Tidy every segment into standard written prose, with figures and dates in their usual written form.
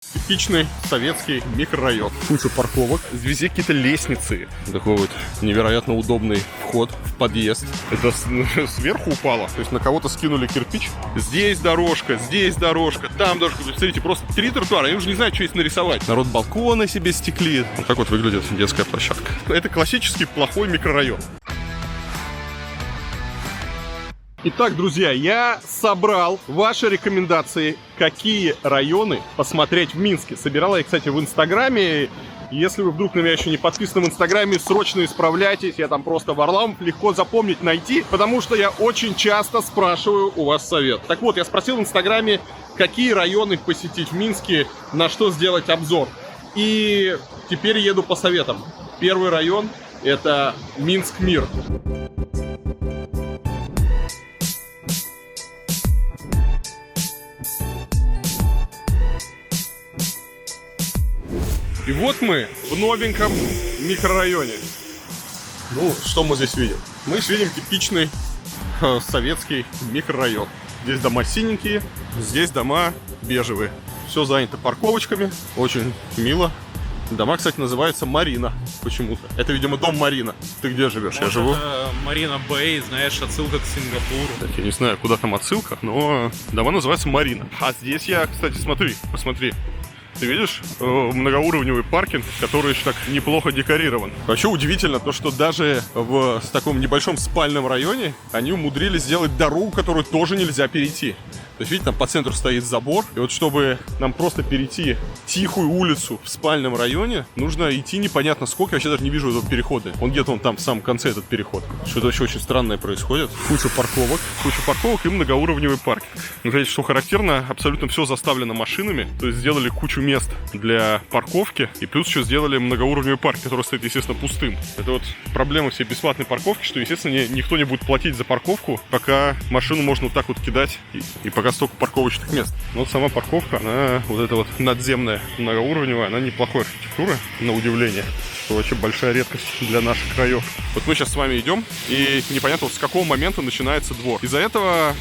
Типичный советский микрорайон. Куча парковок, везде какие-то лестницы. Такой вот невероятно удобный вход в подъезд. Это сверху упало, то есть на кого-то скинули кирпич. Здесь дорожка, там дорожка. Смотрите, просто 3 тротуара, я уже не знаю, что здесь нарисовать. Народ балконы себе стекли. Вот так вот выглядит детская площадка. Это классический плохой микрорайон. Итак, друзья, я собрал ваши рекомендации, какие районы посмотреть в Минске. Собирал я, кстати, в Инстаграме. Если вы вдруг на меня еще не подписаны в Инстаграме, срочно исправляйтесь. Я там просто Варламов, легко запомнить, найти, потому что я очень часто спрашиваю у вас совет. Так вот, я спросил в Инстаграме, какие районы посетить в Минске, на что сделать обзор. И теперь еду по советам. Первый район — это Минск-Мир. И вот мы в новеньком микрорайоне. Ну, что мы здесь видим? Мы видим типичный советский микрорайон. Здесь дома синенькие, здесь дома бежевые. Все занято парковочками, очень мило. Дома, кстати, называются Марина почему-то. Это, видимо, дом Марина. Ты где живешь? Может, я живу. Марина Бэй, знаешь, отсылка к Сингапуру. Так, я не знаю, куда там отсылка, но дома называются Марина. А здесь я, кстати, посмотри. Ты видишь многоуровневый паркинг, который еще так неплохо декорирован. Вообще удивительно то, что даже в таком небольшом спальном районе они умудрились сделать дорогу, которую тоже нельзя перейти. То есть, видите, там по центру стоит забор. И вот чтобы нам просто перейти тихую улицу в спальном районе, нужно идти непонятно сколько. Я вообще даже не вижу этого перехода. Он где-то там в самом конце этот переход. Что-то вообще очень странное происходит. Куча парковок и многоуровневый паркинг. Ну, знаете, что характерно, абсолютно все заставлено машинами. То есть сделали кучу мест для парковки. И плюс еще сделали многоуровневый парк, который стоит, естественно, пустым. Это вот проблема всей бесплатной парковки, что, естественно, никто не будет платить за парковку, пока машину можно вот так вот кидать и пока столько парковочных мест. Но вот сама парковка, она вот эта вот надземная, многоуровневая, она неплохой архитектуры, на удивление. Что вообще большая редкость для наших краев. Вот мы сейчас с вами идем, и непонятно, вот с какого момента начинается двор. Из-за этого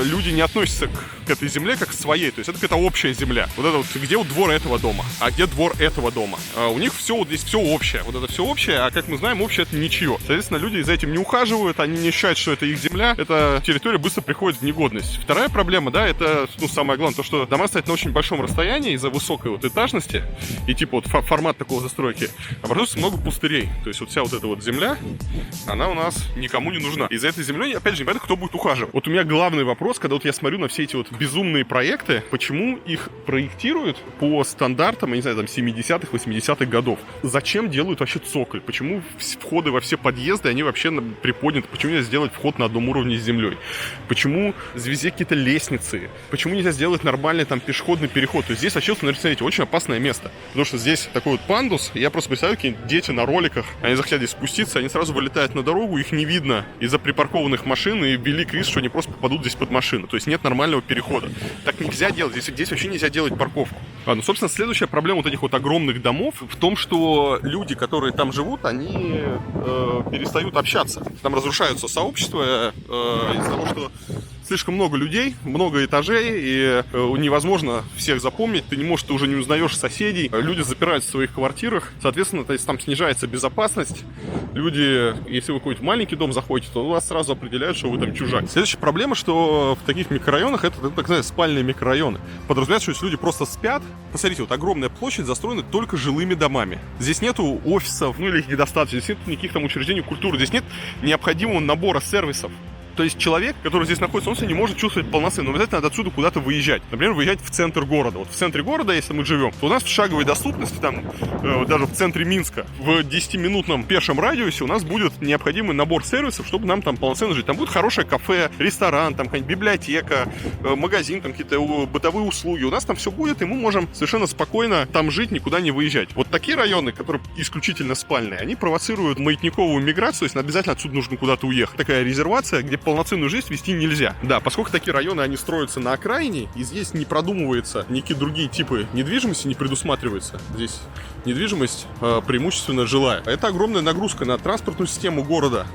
люди не относятся к этой земле как к своей. То есть это какая-то общая земля. Вот это вот, где вот двор этого дома, а где двор этого дома. У них все вот здесь все общее. Вот это все общее, а как мы знаем, общее это ничего. Соответственно, люди за этим не ухаживают, они не считают, что это их земля. Эта территория быстро приходит в негодность. Вторая проблема, да, это, ну, самое главное, то, что дома стоят на очень большом расстоянии из-за высокой вот этажности и типа вот формат такого застройки. Образуется много пустырей. То есть вот вся вот эта вот земля, она у нас никому не нужна. И за этой землей, опять же, непонятно, кто будет ухаживать. Вот у меня главный вопрос, когда вот я смотрю на все эти вот безумные проекты, почему их проектируют по стандартам, я не знаю, там, 70-х, 80-х годов? Зачем делают вообще цоколь? Почему входы во все подъезды, они вообще приподняты? Почему нельзя сделать вход на одном уровне с землей? Почему везде какие-то лестницы? Почему нельзя сделать нормальный там пешеходный переход? То есть здесь вообще, смотрите, очень опасное место. Потому что здесь такой вот пандус, я просто представляю, какие-нибудь дети на роликах, они захотят здесь спуститься, они сразу вылетают на дорогу, их не видно из-за припаркованных машин, и велик риск, что они просто попадут здесь под машину. То есть нет нормального перехода. Так нельзя делать, здесь вообще нельзя делать парковку. Ну, собственно, следующая проблема вот этих вот огромных домов в том, что люди, которые там живут, они перестают общаться. Там разрушаются сообщества из-за того, что слишком много людей, много этажей, и невозможно всех запомнить, ты уже не узнаешь соседей, люди запираются в своих квартирах, соответственно, то есть там снижается безопасность, люди, если вы какой-то маленький дом заходите, то вас сразу определяют, что вы там чужак. Следующая проблема, что в таких микрорайонах, это так называемые спальные микрорайоны, подразумевается, что если люди просто спят, посмотрите, вот огромная площадь застроена только жилыми домами, здесь нету офисов, ну или их недостаточно, здесь нет никаких там учреждений культуры, здесь нет необходимого набора сервисов. То есть человек, который здесь находится, он себя не может чувствовать полноценно. Но обязательно надо отсюда куда-то выезжать. Например, выезжать в центр города. Вот в центре города, если мы живем, то у нас в шаговой доступности, там, даже в центре Минска, в 10-минутном пешем радиусе у нас будет необходимый набор сервисов, чтобы нам там полноценно жить. Там будет хорошее кафе, ресторан, там какая-нибудь библиотека, магазин, там какие-то бытовые услуги. У нас там все будет, и мы можем совершенно спокойно там жить, никуда не выезжать. Вот такие районы, которые исключительно спальные, они провоцируют маятниковую миграцию, то есть обязательно отсюда нужно куда-то уехать. Такая резервация, где полноценную жизнь вести нельзя. Да, поскольку такие районы, они строятся на окраине, и здесь не продумывается, никакие другие типы недвижимости не предусматриваются. Здесь недвижимость преимущественно жилая. Это огромная нагрузка на транспортную систему города.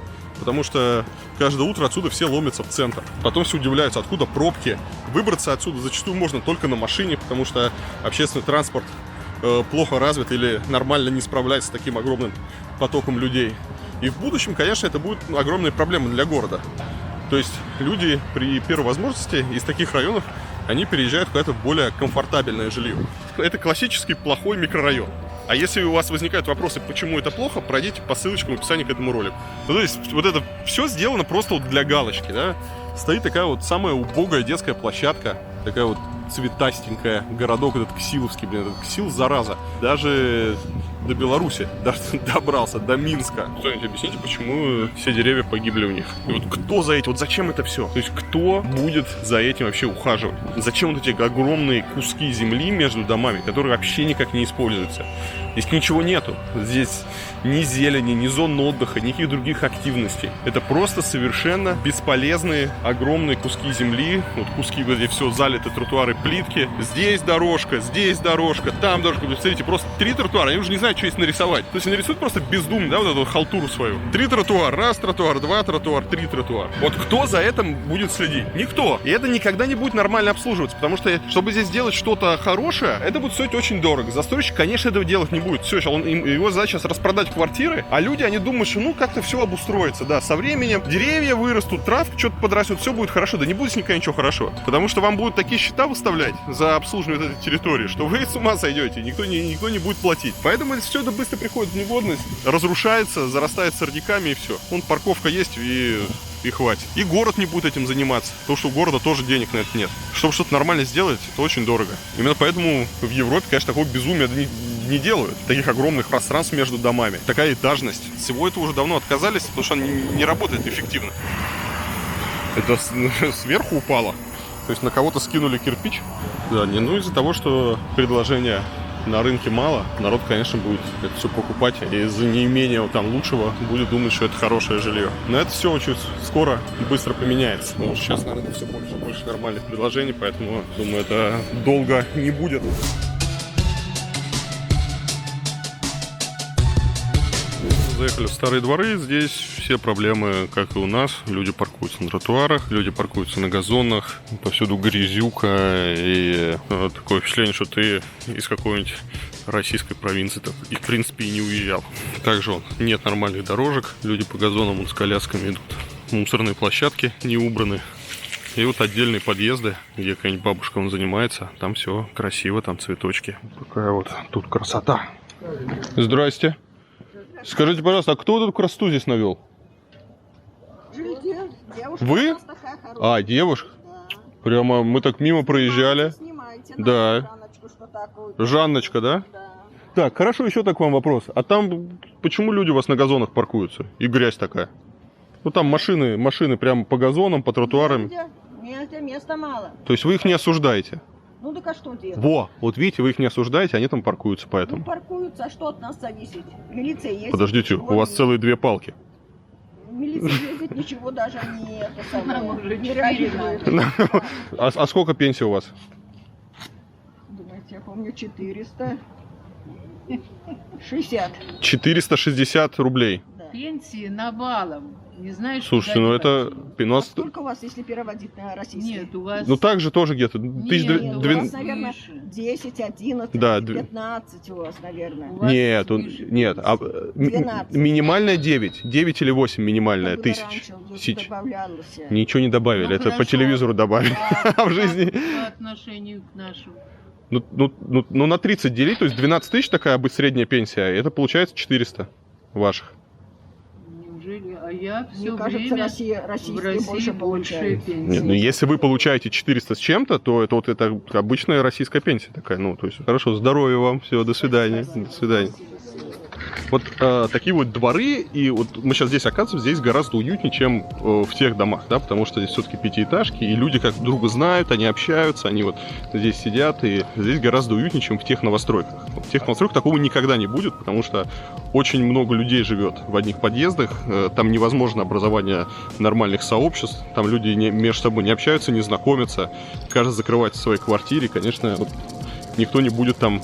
потому что каждое утро отсюда все ломятся в центр. Потом все удивляются, откуда пробки. Выбраться отсюда зачастую можно только на машине, потому что общественный транспорт плохо развит или нормально не справляется с таким огромным потоком людей. И в будущем, конечно, это будет огромная проблема для города. То есть люди при первой возможности из таких районов, они переезжают куда-то в более комфортабельное жилье. Это классический плохой микрорайон. А если у вас возникают вопросы, почему это плохо, пройдите по ссылочкам в описании к этому ролику. Ну, то есть вот это все сделано просто вот для галочки, да? Стоит такая вот самая убогая детская площадка, такая вот цветастенькая, городок этот Ксиловский, блин, этот Ксил, зараза. Даже до Беларуси даже добрался, до Минска. Кто-нибудь объясните, почему все деревья погибли у них? И вот кто за этим, вот зачем это все? То есть кто будет за этим вообще ухаживать? Зачем вот эти огромные куски земли между домами, которые вообще никак не используются? Здесь ничего нету. Здесь ни зелени, ни зон отдыха, никаких других активностей. Это просто совершенно бесполезные огромные куски земли. Вот куски, где все залито, тротуары, плитки. Здесь дорожка, там дорожка. Смотрите, просто 3 тротуара. Они уже не знают, что здесь нарисовать. То есть они рисуют просто бездумно, да, вот эту халтуру свою. 3 тротуара, раз тротуар, 2 тротуар, 3 тротуар. Вот кто за этим будет следить? Никто. И это никогда не будет нормально обслуживаться, потому что, чтобы здесь сделать что-то хорошее, это будет стоить очень дорого. Застройщик, конечно, этого делать не будет. Все, его задача сейчас распродать квартиры, а люди, они думают, что ну как-то все обустроится, да, со временем деревья вырастут, травка что-то подрастет, все будет хорошо. Да не будет никогда ничего хорошо, потому что вам будут такие счета выставлять за обслуживание этой территории, что вы с ума сойдете, никто не будет платить. Поэтому все это быстро приходит в негодность, разрушается, зарастает сорняками и все. Вон парковка есть и хватит. И город не будет этим заниматься, потому что у города тоже денег на это нет. Чтобы что-то нормально сделать, это очень дорого. Именно поэтому в Европе, конечно, такого безумия не делают. Таких огромных пространств между домами. Такая этажность. Всего этого уже давно отказались, потому что она не работает эффективно. Это сверху упало. То есть на кого-то скинули кирпич. Да, ну из-за того, что предложения на рынке мало, народ, конечно, будет это все покупать, и из-за неимения там лучшего будет думать, что это хорошее жилье. Но это все очень скоро, быстро поменяется. Потому что сейчас на рынке все больше и больше нормальных предложений, поэтому, думаю, это долго не будет. Заехали в Старые Дворы, здесь все проблемы, как и у нас. Люди паркуются на тротуарах, люди паркуются на газонах, повсюду грязюка, и такое впечатление, что ты из какой-нибудь российской провинции и, в принципе, и не уезжал. Также нет нормальных дорожек, люди по газонам с колясками идут. Мусорные площадки не убраны. И вот отдельные подъезды, где какая-нибудь бабушка занимается, там все красиво, там цветочки. Такая вот тут красота. Здрасте. Скажите, пожалуйста, а кто тут красоту здесь навел? Девушка. Вы? А, девушка? Да. Прямо мы так мимо проезжали. Снимайте Да. Жанночку, что такое. Жанночка, да? Да. Так, хорошо, еще так вам вопрос. А там почему люди у вас на газонах паркуются? И грязь такая? Ну там машины прямо по газонам, по тротуарам. Негде, места мало. То есть вы их не осуждаете? Ну так а что делать? Во, вот видите, вы их не осуждаете, они там паркуются Ну поэтому. паркуются, а что от нас зависит? Милиция есть. Подождите, у вас целые 2 палки. Милиция ездит, ничего даже не это самое, не реагирует. А сколько пенсия у вас? Думаете, я помню 460. 460 рублей. Да. Пенсии навалом. Не знаешь, Слушайте, ну это... У А нас... сколько у вас, если переводить на российский? Нет, у вас... Ну так же тоже где-то. Нет, у вас, 1200... наверное, Выше. 10, 11, Да, 15 у вас, наверное. У вас Нет, выше нет. А, 12. минимальная 9. 9 или 8 минимальная Как было тысяч. раньше, добавлялось. Ничего не добавили, Ну, это по хорошо. телевизору добавили. А в жизни... По отношению к нашему. Ну, на 30 делить, то есть 12 тысяч такая бы средняя пенсия, это получается 400 ваших. Неужели? А я все Мне кажется, время российские в России больше больше получают. пенсии. Нет, ну если вы получаете 400 с чем-то, то это обычная российская пенсия такая. Ну, то есть, хорошо, здоровья вам, все, до свидания. До свидания. Вот такие вот дворы, и вот мы сейчас здесь оказываемся, здесь гораздо уютнее, чем в тех домах, да, потому что здесь все-таки пятиэтажки, и люди как друга знают, они общаются, они вот здесь сидят, и здесь гораздо уютнее, чем в тех новостройках. В тех новостройках такого никогда не будет, потому что очень много людей живет в одних подъездах, там невозможно образование нормальных сообществ, там люди между собой не общаются, не знакомятся, каждый закрывается в своей квартире, конечно, вот никто не будет там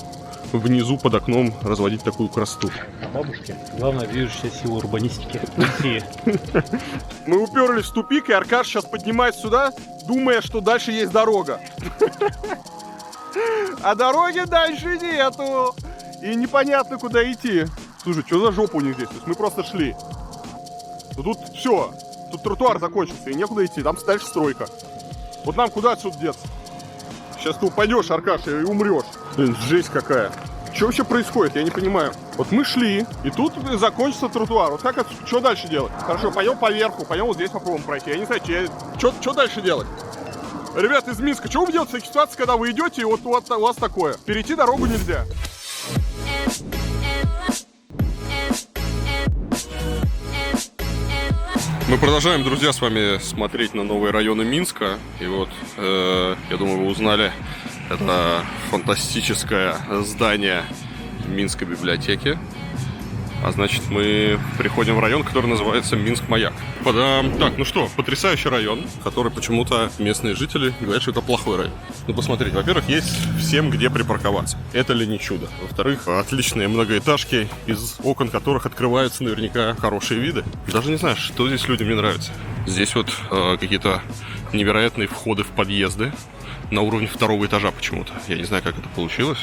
внизу под окном разводить такую красоту. А бабушки? Главное, движущая сила урбанистики России. Мы уперлись в тупик, и Аркаш сейчас поднимается сюда, думая, что дальше есть дорога. А дороги дальше нету. И непонятно, куда идти. Слушай, что за жопа у них здесь? То есть мы просто шли. Но тут все. Тут тротуар закончился, и некуда идти. Там дальше стройка. Вот нам куда отсюда деться? Сейчас ты упадешь, Аркаш, и умрешь. Блин, жесть какая. Что вообще происходит? Я не понимаю. Вот мы шли, и тут закончится тротуар. Вот как что дальше делать? Хорошо, пойдем поверху, пойдем вот здесь попробуем пройти. Я не знаю, что дальше делать? Ребята из Минска, что вы делаете в таких ситуациях, когда вы идете, и вот у вас такое? Перейти дорогу нельзя. Мы продолжаем, друзья, с вами смотреть на новые районы Минска. И вот, я думаю, вы узнали, это фантастическое здание Минской библиотеки. А значит, мы приходим в район, который называется Минск-Маяк. Так, ну что, потрясающий район, который почему-то местные жители говорят, что это плохой район. Ну, посмотрите, во-первых, есть всем где припарковаться. Это ли не чудо? Во-вторых, отличные многоэтажки, из окон которых открываются наверняка хорошие виды. Даже не знаю, что здесь людям не нравится. Здесь вот какие-то невероятные входы в подъезды на уровне 2-го этажа почему-то. Я не знаю, как это получилось.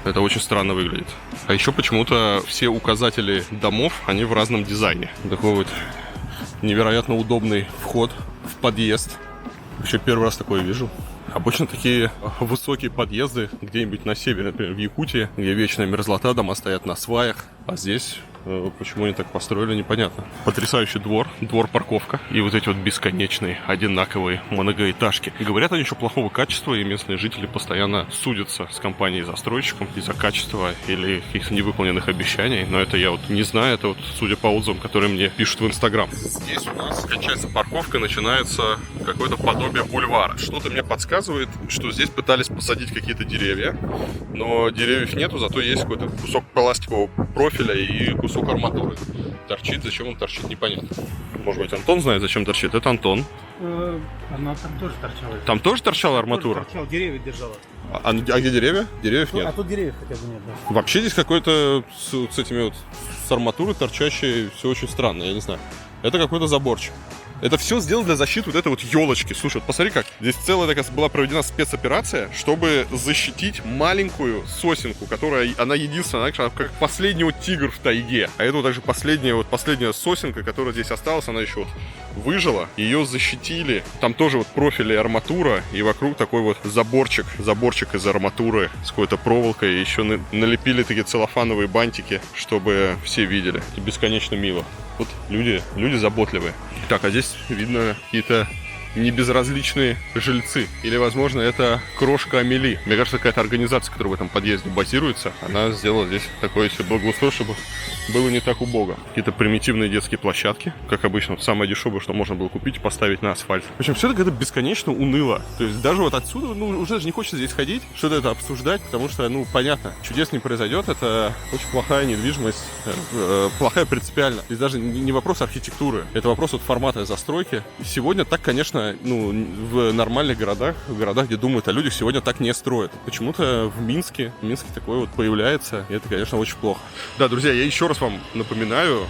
Это очень странно выглядит. А еще почему-то все указатели домов, они в разном дизайне. Такой вот невероятно удобный вход в подъезд. Вообще первый раз такое вижу. Обычно такие высокие подъезды где-нибудь на севере, например, в Якутии, где вечная мерзлота, дома стоят на сваях. А здесь почему они так построили, непонятно. Потрясающий двор-парковка. И вот эти вот бесконечные, одинаковые многоэтажки. И говорят они еще плохого качества, и местные жители постоянно судятся с компанией-застройщиком из-за качества или каких-то невыполненных обещаний. Но это я вот не знаю, это вот судя по отзывам, которые мне пишут в Инстаграм. Здесь у нас кончается парковка, начинается какое-то подобие бульвара. Что-то мне подсказывает, что здесь пытались посадить какие-то деревья, но деревьев нету, зато есть какой-то кусок пластикового профиля и кусок арматуры. Торчит, зачем он торчит, непонятно. Может быть, Антон знает, зачем торчит. Это Антон. Она там тоже торчала. Там тоже торчала арматура? Торчала, деревья держала. А где деревья? Деревьев нет. А тут деревьев хотя бы нет, да. Вообще здесь какой-то с этими вот с арматурой торчащей все очень странно, я не знаю. Это какой-то заборчик. Это все сделано для защиты вот этой вот елочки. Слушай, вот посмотри как. Здесь целая такая была проведена спецоперация, чтобы защитить маленькую сосенку, которая, она единственная, она как последний вот тигр в тайге. А это вот также последняя сосенка, которая здесь осталась, она еще вот выжила. Ее защитили. Там тоже вот профиль и арматура, и вокруг такой вот заборчик из арматуры с какой-то проволокой. И еще налепили такие целлофановые бантики, чтобы все видели. Это бесконечно мило. Вот люди заботливые. Так, а здесь видно какие-то небезразличные жильцы. Или, возможно, это крошка Амели. Мне кажется, какая-то организация, которая в этом подъезде базируется, она сделала здесь такое себе благоустройство, чтобы было не так убого. Какие-то примитивные детские площадки, как обычно, самое дешевое, что можно было купить и поставить на асфальт. В общем, все это как-то бесконечно уныло. То есть даже вот отсюда, уже даже не хочется здесь ходить, что-то это обсуждать, потому что, понятно, чудес не произойдет, это очень плохая недвижимость, плохая принципиально. Здесь даже не вопрос архитектуры, это вопрос вот формата застройки. Сегодня так, конечно, в нормальных городах, где думают о людях, сегодня так не строят. Почему-то в Минске такое вот появляется, и это, конечно, очень плохо. Да, друзья, я еще раз вам напоминаю,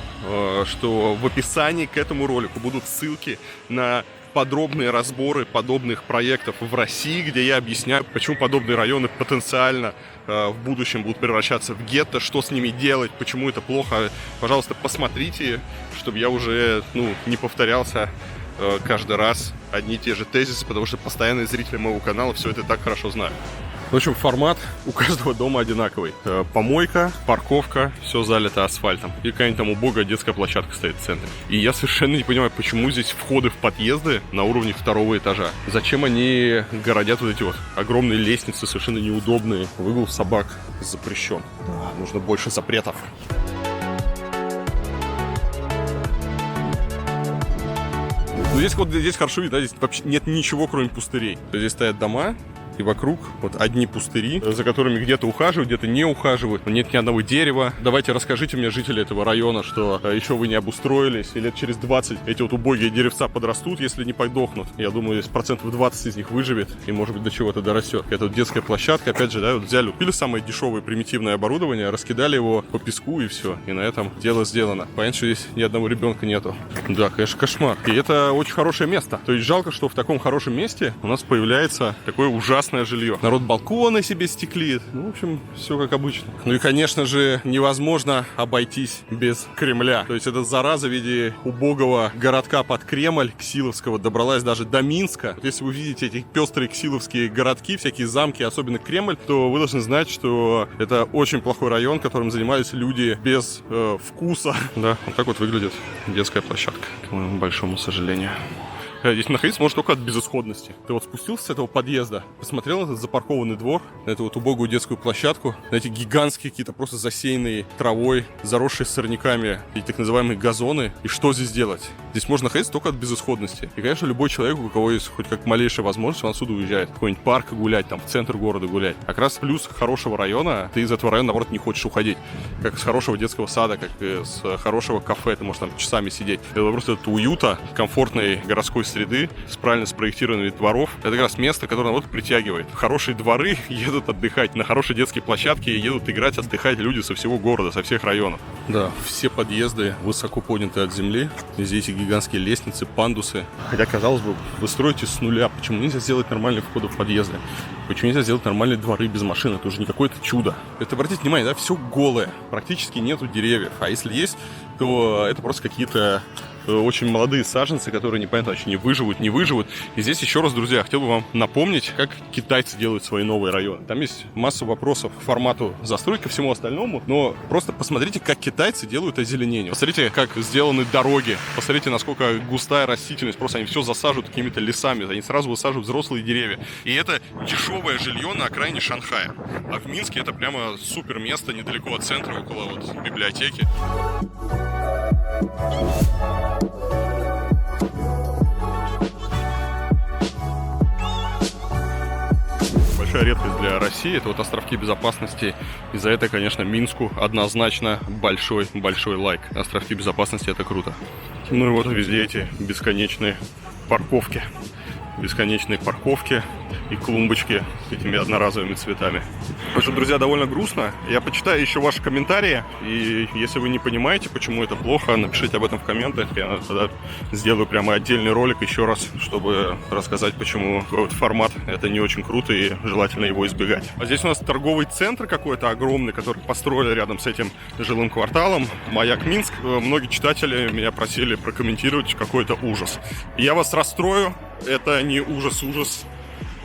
что в описании к этому ролику будут ссылки на подробные разборы подобных проектов в России, где я объясняю, почему подобные районы потенциально в будущем будут превращаться в гетто, что с ними делать, почему это плохо. Пожалуйста, посмотрите, чтобы я уже не повторялся каждый раз одни и те же тезисы, потому что постоянные зрители моего канала все это так хорошо знают. В общем, формат у каждого дома одинаковый. Помойка, парковка, все залито асфальтом. И какая-нибудь там убогая детская площадка стоит в центре. И я совершенно не понимаю, почему здесь входы в подъезды на уровне 2-го этажа. Зачем они городят вот эти вот огромные лестницы, совершенно неудобные. Выгул собак запрещен. Да, нужно больше запретов. Здесь хорошо видно, да, здесь вообще нет ничего, кроме пустырей. Здесь стоят дома, и вокруг вот одни пустыри, за которыми где-то ухаживают, где-то не ухаживают. Нет ни одного дерева. Давайте расскажите мне, жители этого района, что еще вы не обустроились, и лет через 20 эти вот убогие деревца подрастут, если не подохнут. Я думаю, здесь процентов 20 из них выживет и, может быть, до чего-то дорастет. Это вот детская площадка, опять же, да, вот взяли, купили самое дешевое примитивное оборудование, раскидали его по песку, и все. И на этом дело сделано. Понятно, что здесь ни одного ребенка нету. Да, конечно, кошмар. И это очень хорошее место. То есть жалко, что в таком хорошем месте у нас появляется такое ужасное жилье. Народ балконы себе стеклит. Ну, в общем, все как обычно. Ну и, конечно же, невозможно обойтись без Кремля. То есть эта зараза в виде убогого городка под Кремль, Ксиловского, добралась даже до Минска. Вот если вы видите эти пестрые ксиловские городки, всякие замки, особенно Кремль, то вы должны знать, что это очень плохой район, которым занимались люди без вкуса. Да, вот так вот выглядит детская площадка, к моему большому сожалению. Здесь находиться можно только от безысходности. Ты вот спустился с этого подъезда, посмотрел на этот запаркованный двор, на эту вот убогую детскую площадку, на эти гигантские какие-то просто засеянные травой, заросшие сорняками и так называемые газоны. И что здесь делать? Здесь можно находиться только от безысходности. И, конечно, любой человек, у кого есть хоть как малейшая возможность, он отсюда уезжает. В какой-нибудь парк гулять, там, в центр города гулять. А как раз плюс хорошего района, ты из этого района, наоборот, не хочешь уходить. Как с хорошего детского сада, как и с хорошего кафе, ты можешь там часами сидеть. Это просто от уюта, комфортной городской среды, с правильно спроектированными дворов. Это как раз место, которое народ притягивает. В хорошие дворы едут отдыхать, на хорошие детские площадки едут играть, отдыхать люди со всего города, со всех районов. Да, все подъезды высоко подняты от земли. Здесь эти гигантские лестницы, пандусы. Хотя, казалось бы, вы строите с нуля. Почему нельзя сделать нормальные входы в подъезды? Почему нельзя сделать нормальные дворы без машин? Это уже не какое-то чудо. Это, обратите внимание, да, все голое. Практически нету деревьев. А если есть, то это просто какие-то очень молодые саженцы, которые непонятно вообще не выживут. И здесь еще раз, друзья, хотел бы вам напомнить, как китайцы делают свои новые районы. Там есть масса вопросов к формату застройки, ко всему остальному, но просто посмотрите, как китайцы делают озеленение. Посмотрите, как сделаны дороги. Посмотрите, насколько густая растительность. Просто они все засаживают какими-то лесами. Они сразу высаживают взрослые деревья. И это дешевое жилье на окраине Шанхая. А в Минске это прямо супер место, недалеко от центра, около вот библиотеки. Большая редкость для России — это вот островки безопасности. И за это, конечно, Минску однозначно большой лайк. Островки безопасности — это круто. Ну и вот везде эти бесконечные парковки. И клумбочки с этими одноразовыми цветами. В общем, друзья, довольно грустно. Я почитаю еще ваши комментарии. И если вы не понимаете, почему это плохо, напишите об этом в комментах. Я тогда сделаю прямо отдельный ролик еще раз, чтобы рассказать, почему вот формат это не очень круто и желательно его избегать. А здесь у нас торговый центр какой-то огромный, который построили рядом с этим жилым кварталом. Маяк Минск. Многие читатели меня просили прокомментировать, какой это ужас. Я вас расстрою. Это не ужас.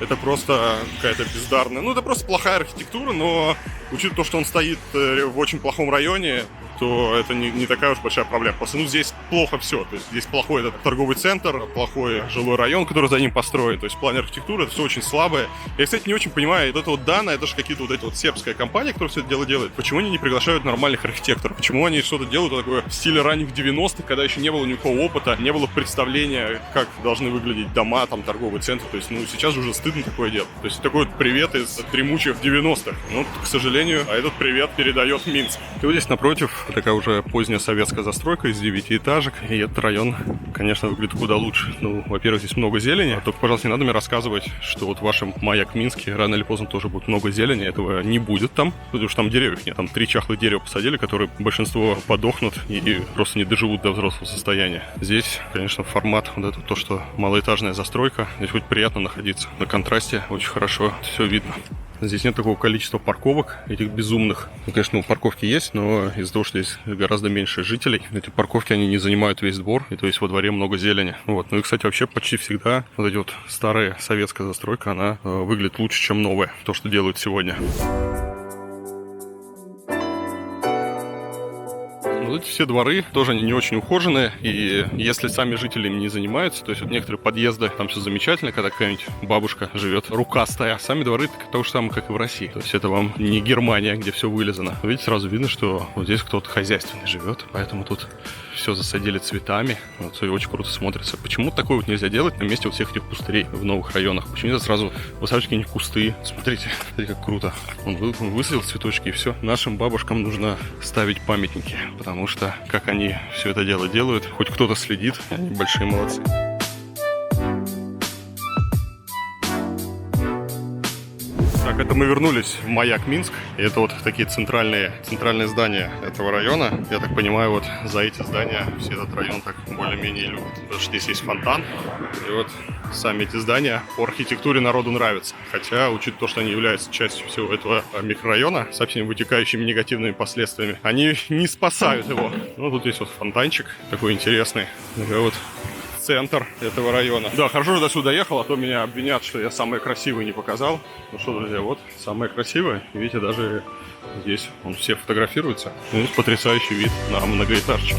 Это просто какая-то бездарная... Ну, это просто плохая архитектура, но учитывая то, что он стоит в очень плохом районе, то это не такая уж большая проблема. Просто, здесь плохо все. То есть здесь плохой этот торговый центр, плохой жилой район, который за ним построен. То есть в плане архитектуры это все очень слабое. Я, кстати, не очень понимаю, вот это вот Дана, это же какие-то вот эти вот сербская компания, которая все это дело делает. Почему они не приглашают нормальных архитекторов? Почему они что-то делают такое в стиле ранних 90-х, когда еще не было никакого опыта, не было представления, как должны выглядеть дома, там, торговый центр. То есть, сейчас уже стыдно такое делать. То есть такой вот привет из дремучих 90-х. К сожалению, этот привет передает Минск. И вот здесь напротив такая уже поздняя советская застройка из 9-этажек. И этот район, конечно, выглядит куда лучше. Во-первых, здесь много зелени. Только, пожалуйста, не надо мне рассказывать, что вот в вашем Маяк Минске рано или поздно тоже будет много зелени. Этого не будет там, потому что там деревьев нет. Там 3 чахлых дерева посадили, которые большинство подохнут и просто не доживут до взрослого состояния. Здесь, конечно, формат вот это то, что малоэтажная застройка. Здесь хоть приятно находиться. На контрасте очень хорошо все видно. Здесь нет такого количества парковок, этих безумных. Конечно, парковки есть, но из-за того, что здесь гораздо меньше жителей, эти парковки, они не занимают весь двор, и то есть во дворе много зелени. Ну и, кстати, вообще почти всегда вот эти вот старая советская застройка, она выглядит лучше, чем новая, то, что делают сегодня. Вот эти все дворы тоже они не очень ухоженные, и если сами жители им не занимаются, то есть вот некоторые подъезды, там все замечательно, когда какая-нибудь бабушка живет рукастая, а сами дворы то же самое, как и в России. То есть это вам не Германия, где все вылизано. Видите, сразу видно, что вот здесь кто-то хозяйственный живет, поэтому тут все засадили цветами. Вот, и очень круто смотрится. Почему такое вот нельзя делать на месте вот всех этих пустырей в новых районах? Почему нельзя сразу высаживать какие-нибудь кусты? Смотрите, как круто. Он высадил цветочки, и все. Нашим бабушкам нужно ставить памятники, потому что как они все это дело делают, хоть кто-то следит, они большие молодцы. Так, это мы вернулись в Маяк Минск. И это вот такие центральные здания этого района. Я так понимаю, вот за эти здания все этот район так более-менее любят. Потому что здесь есть фонтан. И вот сами эти здания по архитектуре народу нравятся. Хотя, учитывая то, что они являются частью всего этого микрорайона, со всеми вытекающими негативными последствиями, они не спасают его. Ну, тут есть вот фонтанчик такой интересный. Уже вот центр этого района. Да, хорошо, что до сюда ехал, а то меня обвинят, что я самый красивый не показал. Ну что, друзья, вот самое красивое. Видите, даже здесь он все фотографируется. Здесь потрясающий вид на многоэтажки.